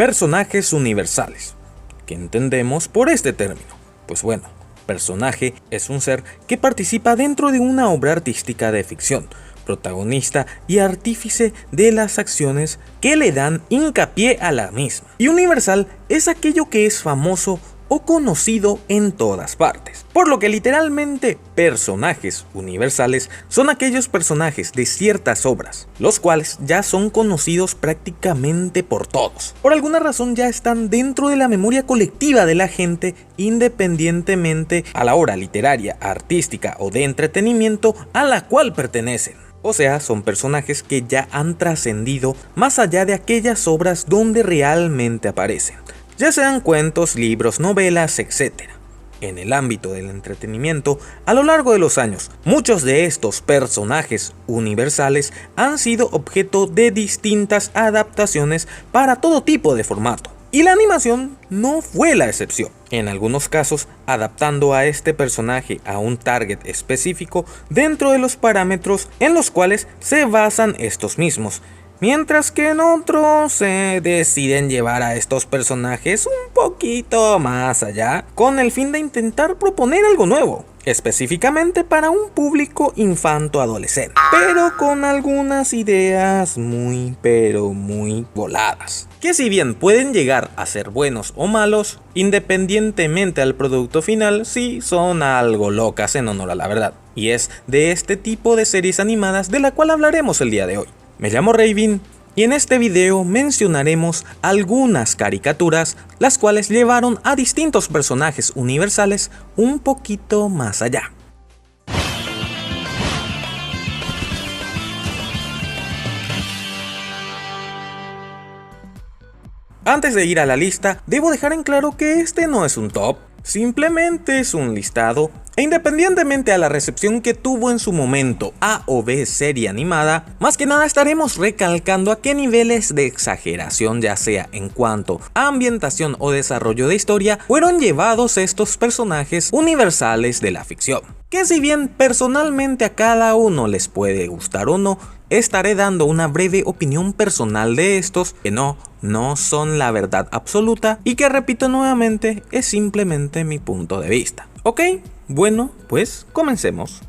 Personajes universales. ¿Qué entendemos por este término? Pues bueno, personaje es un ser que participa dentro de una obra artística de ficción, protagonista y artífice de las acciones que le dan hincapié a la misma. Y universal es aquello que es famoso o conocido en todas partes. Por lo que literalmente personajes universales son aquellos personajes de ciertas obras, los cuales ya son conocidos prácticamente por todos. Por alguna razón ya están dentro de la memoria colectiva de la gente, independientemente a la obra literaria, artística o de entretenimiento a la cual pertenecen. O sea, son personajes que ya han trascendido más allá de aquellas obras donde realmente aparecen, ya sean cuentos, libros, novelas, etc. En el ámbito del entretenimiento, a lo largo de los años, muchos de estos personajes universales han sido objeto de distintas adaptaciones para todo tipo de formato. Y la animación no fue la excepción. En algunos casos, adaptando a este personaje a un target específico dentro de los parámetros en los cuales se basan estos mismos, mientras que en otros se deciden llevar a estos personajes un poquito más allá con el fin de intentar proponer algo nuevo, específicamente para un público infanto-adolescente, pero con algunas ideas muy voladas, que si bien pueden llegar a ser buenos o malos, independientemente al producto final, sí son algo locas en honor a la verdad. Y es de este tipo de series animadas de la cual hablaremos el día de hoy. Me llamo Raven y en este video mencionaremos algunas caricaturas las cuales llevaron a distintos personajes universales un poquito más allá. Antes de ir a la lista, debo dejar en claro que este no es un top, simplemente es un listado. E independientemente a la recepción que tuvo en su momento A o B serie animada, más que nada estaremos recalcando a qué niveles de exageración, ya sea en cuanto a ambientación o desarrollo de historia, fueron llevados estos personajes universales de la ficción. Que si bien personalmente a cada uno les puede gustar o no, estaré dando una breve opinión personal de estos que no son la verdad absoluta y que, repito nuevamente, es simplemente mi punto de vista. ¿Ok? Bueno, pues comencemos.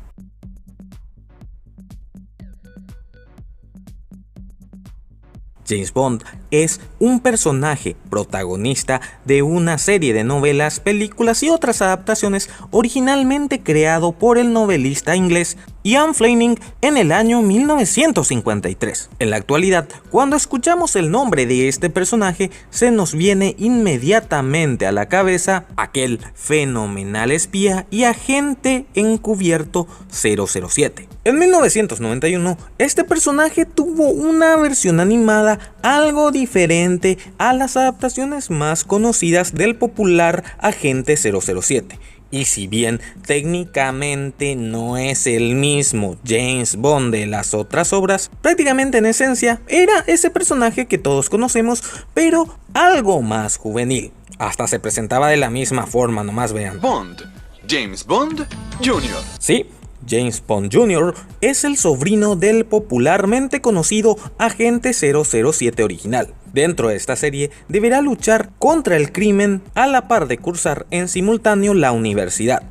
James Bond es un personaje protagonista de una serie de novelas, películas y otras adaptaciones originalmente creado por el novelista inglés Ian Fleming en el año 1953. En la actualidad, cuando escuchamos el nombre de este personaje, se nos viene inmediatamente a la cabeza aquel fenomenal espía y agente encubierto 007. En 1991, este personaje tuvo una versión animada algo diferente a las adaptaciones más conocidas del popular agente 007. Y si bien técnicamente no es el mismo James Bond de las otras obras, prácticamente en esencia era ese personaje que todos conocemos, pero algo más juvenil. Hasta se presentaba de la misma forma, nomás vean. Bond, James Bond Jr. Sí, James Bond Jr. es el sobrino del popularmente conocido agente 007 original. Dentro de esta serie deberá luchar contra el crimen a la par de cursar en simultáneo la universidad.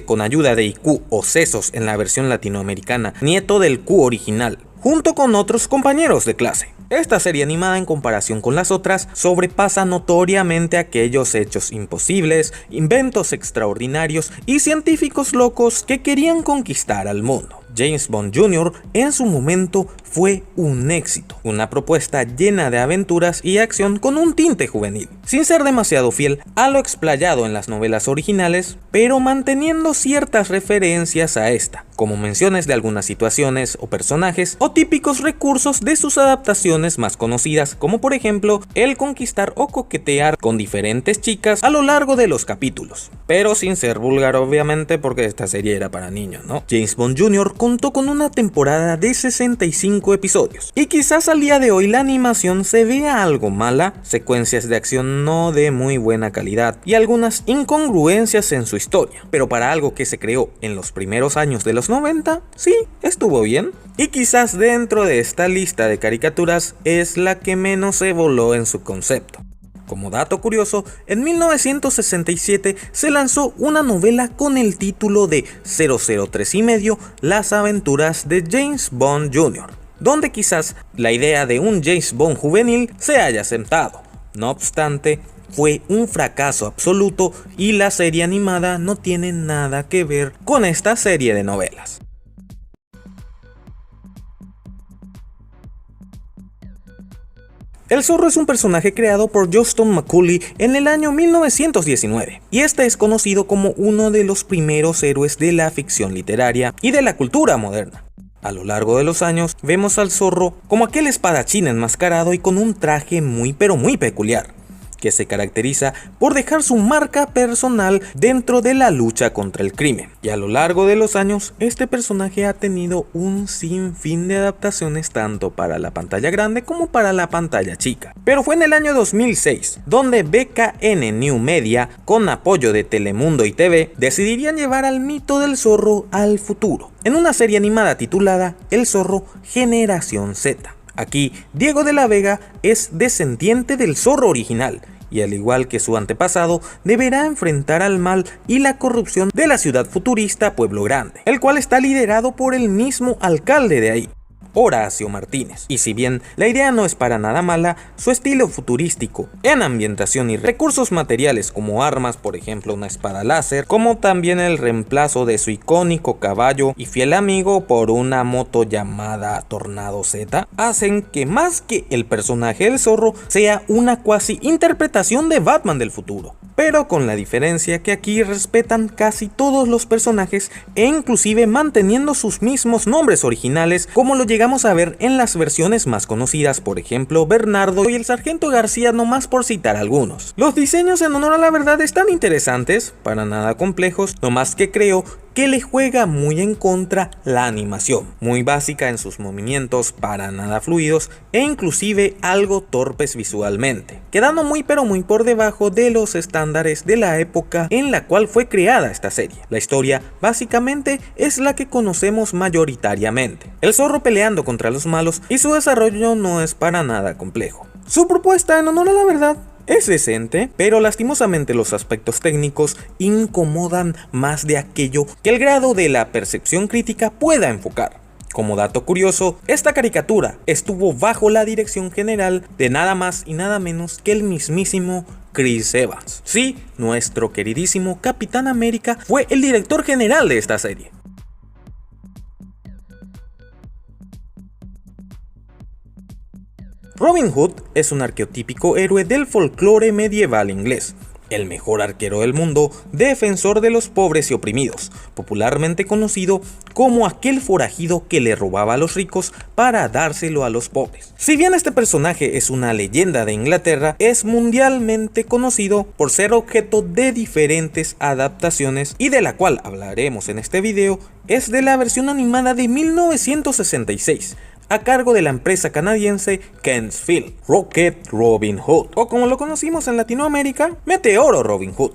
Con ayuda de IQ o sesos en la versión latinoamericana, nieto del Q original, junto con otros compañeros de clase. Esta serie animada, en comparación con las otras, sobrepasa notoriamente aquellos hechos imposibles, inventos extraordinarios y científicos locos que querían conquistar al mundo. James Bond Jr. en su momento fue un éxito, una propuesta llena de aventuras y acción con un tinte juvenil, sin ser demasiado fiel a lo explayado en las novelas originales, pero manteniendo ciertas referencias a esta, como menciones de algunas situaciones o personajes o típicos recursos de sus adaptaciones más conocidas, como por ejemplo el conquistar o coquetear con diferentes chicas a lo largo de los capítulos, pero sin ser vulgar obviamente, porque esta serie era para niños, ¿no? James Bond Jr. contó con una temporada de 65 episodios, y quizás al día de hoy la animación se vea algo mala, secuencias de acción no de muy buena calidad y algunas incongruencias en su historia, pero para algo que se creó en los primeros años de los 90, sí, estuvo bien. Y quizás dentro de esta lista de caricaturas es la que menos se voló en su concepto. Como dato curioso, en 1967 se lanzó una novela con el título de 003 y medio, Las aventuras de James Bond Jr., donde quizás la idea de un James Bond juvenil se haya sentado. No obstante, fue un fracaso absoluto y la serie animada no tiene nada que ver con esta serie de novelas. El Zorro es un personaje creado por Johnston McCulley en el año 1919, y este es conocido como uno de los primeros héroes de la ficción literaria y de la cultura moderna. A lo largo de los años, vemos al Zorro como aquel espadachín enmascarado y con un traje muy peculiar, que se caracteriza por dejar su marca personal dentro de la lucha contra el crimen. Y a lo largo de los años, este personaje ha tenido un sinfín de adaptaciones tanto para la pantalla grande como para la pantalla chica. Pero fue en el año 2006, donde BKN New Media, con apoyo de Telemundo y TV, decidirían llevar al mito del Zorro al futuro, en una serie animada titulada El Zorro Generación Z. Aquí, Diego de la Vega es descendiente del Zorro original y, al igual que su antepasado, deberá enfrentar al mal y la corrupción de la ciudad futurista Pueblo Grande, el cual está liderado por el mismo alcalde de ahí, Horacio Martínez. Y si bien la idea no es para nada mala, su estilo futurístico en ambientación y recursos materiales como armas, por ejemplo una espada láser, como también el reemplazo de su icónico caballo y fiel amigo por una moto llamada Tornado Z, hacen que más que el personaje del Zorro sea una cuasi interpretación de Batman del futuro, pero con la diferencia que aquí respetan casi todos los personajes e inclusive manteniendo sus mismos nombres originales, como lo llegamos a ver en las versiones más conocidas, por ejemplo Bernardo y el Sargento García, nomás por citar algunos. Los diseños, en honor a la verdad, están interesantes, para nada complejos, nomás que creo que le juega muy en contra la animación, muy básica en sus movimientos, para nada fluidos e inclusive algo torpes visualmente, quedando muy por debajo de los estándares de la época en la cual fue creada esta serie. La historia básicamente es la que conocemos mayoritariamente, el Zorro peleando contra los malos, y su desarrollo no es para nada complejo. Su propuesta, en honor a la verdad, es decente, pero lastimosamente los aspectos técnicos incomodan más de aquello que el grado de la percepción crítica pueda enfocar. Como dato curioso, esta caricatura estuvo bajo la dirección general de nada más y nada menos que el mismísimo Chris Evans. Sí, nuestro queridísimo Capitán América fue el director general de esta serie. Robin Hood es un arqueotípico héroe del folclore medieval inglés, el mejor arquero del mundo, defensor de los pobres y oprimidos, popularmente conocido como aquel forajido que le robaba a los ricos para dárselo a los pobres. Si bien este personaje es una leyenda de Inglaterra, es mundialmente conocido por ser objeto de diferentes adaptaciones, y de la cual hablaremos en este video es de la versión animada de 1966, a cargo de la empresa canadiense Kent's Field, Rocket Robin Hood, o como lo conocimos en Latinoamérica, Meteoro Robin Hood.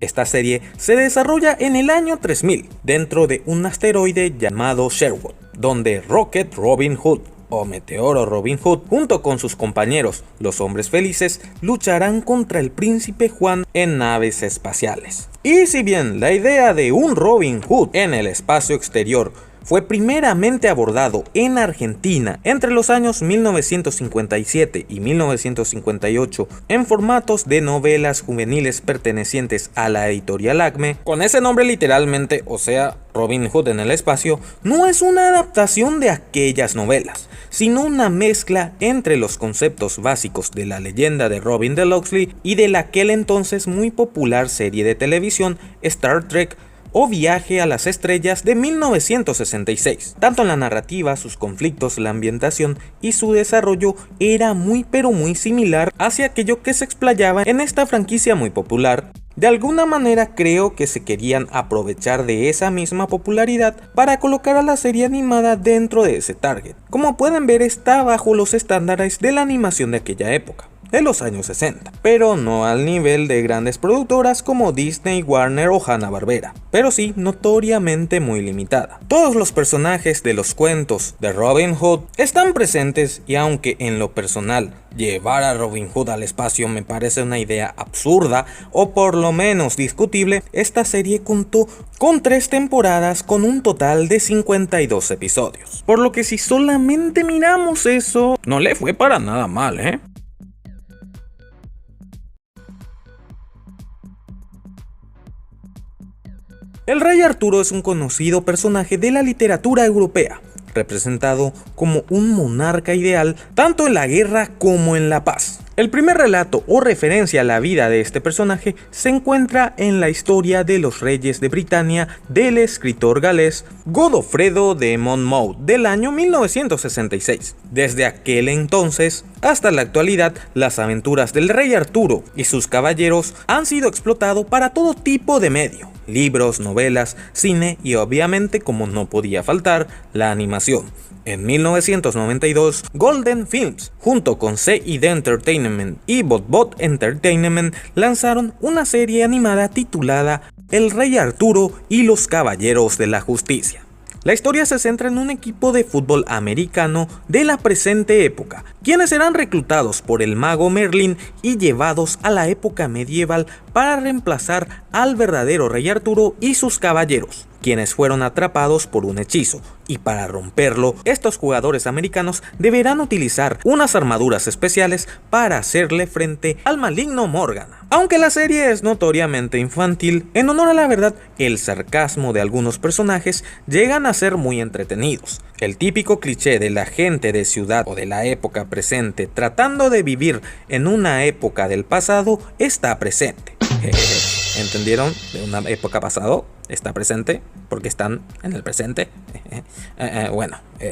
Esta serie se desarrolla en el año 3000, dentro de un asteroide llamado Sherwood, donde Rocket Robin Hood, o Meteoro Robin Hood, junto con sus compañeros, los Hombres Felices, lucharán contra el Príncipe Juan en naves espaciales. Y si bien la idea de un Robin Hood en el espacio exterior fue primeramente abordado en Argentina entre los años 1957 y 1958 en formatos de novelas juveniles pertenecientes a la editorial Acme, con ese nombre literalmente, o sea, Robin Hood en el espacio, no es una adaptación de aquellas novelas, sino una mezcla entre los conceptos básicos de la leyenda de Robin de Locksley y de la aquel entonces muy popular serie de televisión Star Trek o Viaje a las Estrellas de 1966. Tanto en la narrativa, sus conflictos, la ambientación y su desarrollo era muy similar hacia aquello que se explayaba en esta franquicia muy popular. De alguna manera creo que se querían aprovechar de esa misma popularidad para colocar a la serie animada dentro de ese target. Como pueden ver, está bajo los estándares de la animación de aquella época. de los años 60, pero no al nivel de grandes productoras como Disney, Warner o Hanna-Barbera, pero sí notoriamente muy limitada. Todos los personajes de los cuentos de Robin Hood están presentes, y aunque en lo personal llevar a Robin Hood al espacio me parece una idea absurda o por lo menos discutible, esta serie contó con 3 temporadas con un total de 52 episodios, por lo que si solamente miramos eso, no le fue para nada mal, ¿eh? El rey Arturo es un conocido personaje de la literatura europea, representado como un monarca ideal tanto en la guerra como en la paz. El primer relato o referencia a la vida de este personaje se encuentra en la historia de los reyes de Britania del escritor galés Godofredo de Monmouth del año 1966. Desde aquel entonces hasta la actualidad, las aventuras del rey Arturo y sus caballeros han sido explotados para todo tipo de medio: libros, novelas, cine y obviamente, como no podía faltar, la animación. En 1992, Golden Films, junto con CID Entertainment y BotBot Entertainment, lanzaron una serie animada titulada El Rey Arturo y los Caballeros de la Justicia. La historia se centra en un equipo de fútbol americano de la presente época, quienes serán reclutados por el mago Merlin y llevados a la época medieval para reemplazar al verdadero Rey Arturo y sus caballeros, quienes fueron atrapados por un hechizo, y para romperlo, estos jugadores americanos deberán utilizar unas armaduras especiales para hacerle frente al maligno Morgana. Aunque la serie es notoriamente infantil, en honor a la verdad, el sarcasmo de algunos personajes llegan a ser muy entretenidos. El típico cliché de la gente de ciudad o de la época presente tratando de vivir en una época del pasado está presente. ¿Entendieron? De una época pasado está presente porque están en el presente.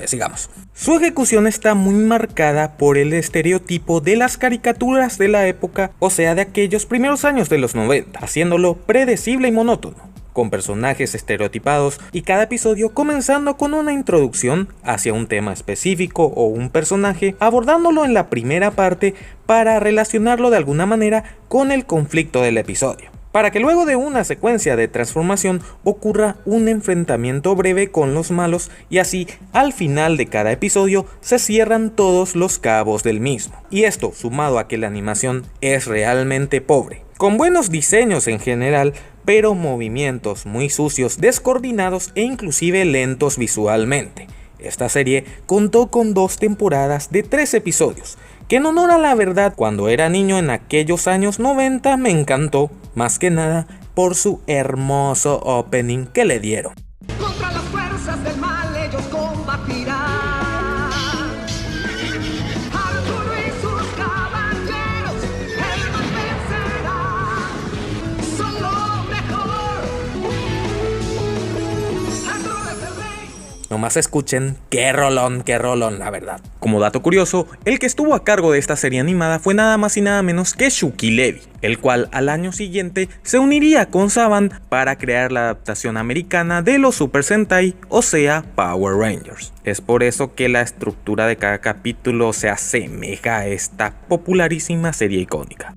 Sigamos. Su ejecución está muy marcada por el estereotipo de las caricaturas de la época, o sea, de aquellos primeros años de los 90, haciéndolo predecible y monótono, con personajes estereotipados y cada episodio comenzando con una introducción hacia un tema específico o un personaje, abordándolo en la primera parte para relacionarlo de alguna manera con el conflicto del episodio, para que luego de una secuencia de transformación ocurra un enfrentamiento breve con los malos, y así al final de cada episodio se cierran todos los cabos del mismo. Y esto, sumado a que la animación es realmente pobre, con buenos diseños en general, pero movimientos muy sucios, descoordinados e inclusive lentos visualmente. Esta serie contó con 2 temporadas de 3 episodios, que en honor a la verdad, cuando era niño en aquellos años 90 me encantó, más que nada por su hermoso opening que le dieron. Contra las fuerzas del mal ellos combatirán. Arturo y sus caballeros, el mal vencerá. Son lo mejor. Arturo es el rey. Nomás escuchen qué rolón, la verdad. Como dato curioso, el que estuvo a cargo de esta serie animada fue nada más y nada menos que Shuki Levy, el cual al año siguiente se uniría con Saban para crear la adaptación americana de los Super Sentai, o sea, Power Rangers. Es por eso que la estructura de cada capítulo se asemeja a esta popularísima serie icónica.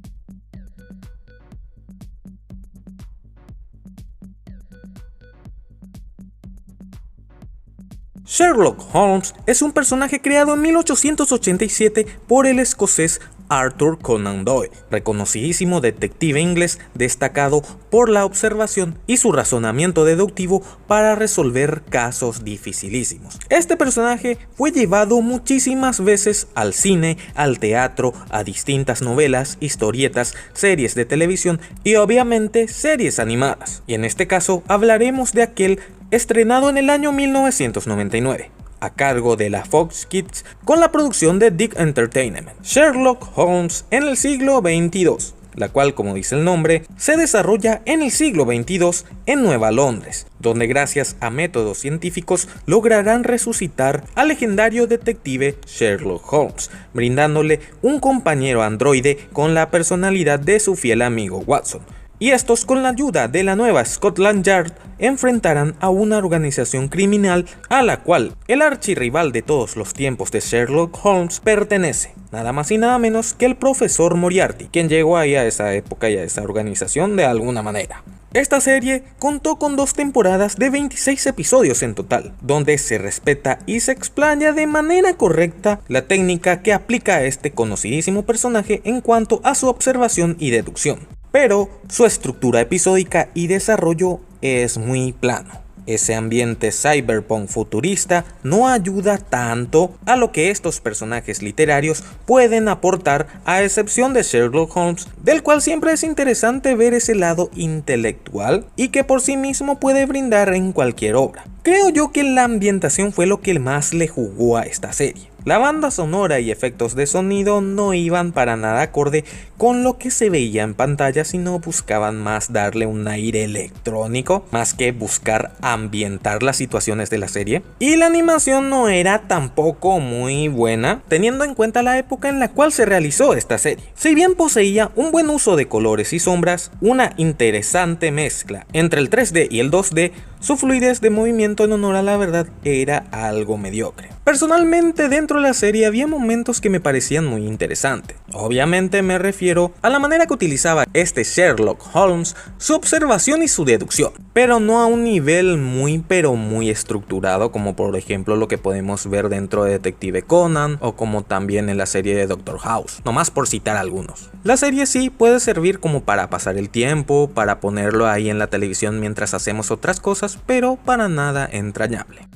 Sherlock Holmes es un personaje creado en 1887 por el escocés Arthur Conan Doyle, reconocidísimo detective inglés destacado por la observación y su razonamiento deductivo para resolver casos dificilísimos. Este personaje fue llevado muchísimas veces al cine, al teatro, a distintas novelas, historietas, series de televisión y obviamente series animadas. Y en este caso hablaremos de aquel estrenado en el año 1999. A cargo de la Fox Kids con la producción de Dick Entertainment, Sherlock Holmes en el siglo XXII, la cual, como dice el nombre, se desarrolla en el siglo XXII en Nueva Londres, donde gracias a métodos científicos lograrán resucitar al legendario detective Sherlock Holmes, brindándole un compañero androide con la personalidad de su fiel amigo Watson, y estos, con la ayuda de la nueva Scotland Yard, enfrentarán a una organización criminal a la cual el archirrival de todos los tiempos de Sherlock Holmes pertenece, nada más y nada menos que el profesor Moriarty, quien llegó ahí a esa época y a esa organización de alguna manera. Esta serie contó con 2 temporadas de 26 episodios en total, donde se respeta y se explaya de manera correcta la técnica que aplica a este conocidísimo personaje en cuanto a su observación y deducción. Pero su estructura episódica y desarrollo es muy plano. Ese ambiente cyberpunk futurista no ayuda tanto a lo que estos personajes literarios pueden aportar, a excepción de Sherlock Holmes, del cual siempre es interesante ver ese lado intelectual y que por sí mismo puede brindar en cualquier obra. Creo yo que la ambientación fue lo que más le jugó a esta serie. La banda sonora y efectos de sonido no iban para nada acorde con lo que se veía en pantalla, sino buscaban más darle un aire electrónico, más que buscar ambientar las situaciones de la serie. Y la animación no era tampoco muy buena, teniendo en cuenta la época en la cual se realizó esta serie. Si bien poseía un buen uso de colores y sombras, una interesante mezcla entre el 3D y el 2D, su fluidez de movimiento, en honor a la verdad, era algo mediocre. Personalmente, dentro de la serie había momentos que me parecían muy interesantes. Obviamente me refiero a la manera que utilizaba este Sherlock Holmes su observación y su deducción, pero no a un nivel muy estructurado, como por ejemplo lo que podemos ver dentro de Detective Conan o como también en la serie de Doctor House, nomás por citar algunos. La serie sí puede servir como para pasar el tiempo, para ponerlo ahí en la televisión mientras hacemos otras cosas, pero para nada entrañable.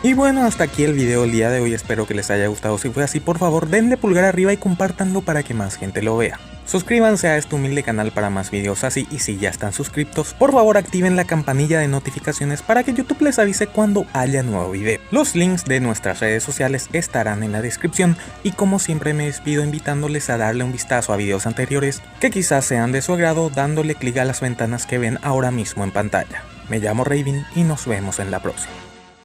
Y bueno, hasta aquí el video del día de hoy, espero que les haya gustado. Si fue así, por favor denle pulgar arriba y compártanlo para que más gente lo vea. Suscríbanse a este humilde canal para más videos así, y si ya están suscriptos, por favor activen la campanilla de notificaciones para que YouTube les avise cuando haya nuevo video. Los links de nuestras redes sociales estarán en la descripción, y como siempre me despido invitándoles a darle un vistazo a videos anteriores que quizás sean de su agrado, dándole clic a las ventanas que ven ahora mismo en pantalla. Me llamo Raven y nos vemos en la próxima.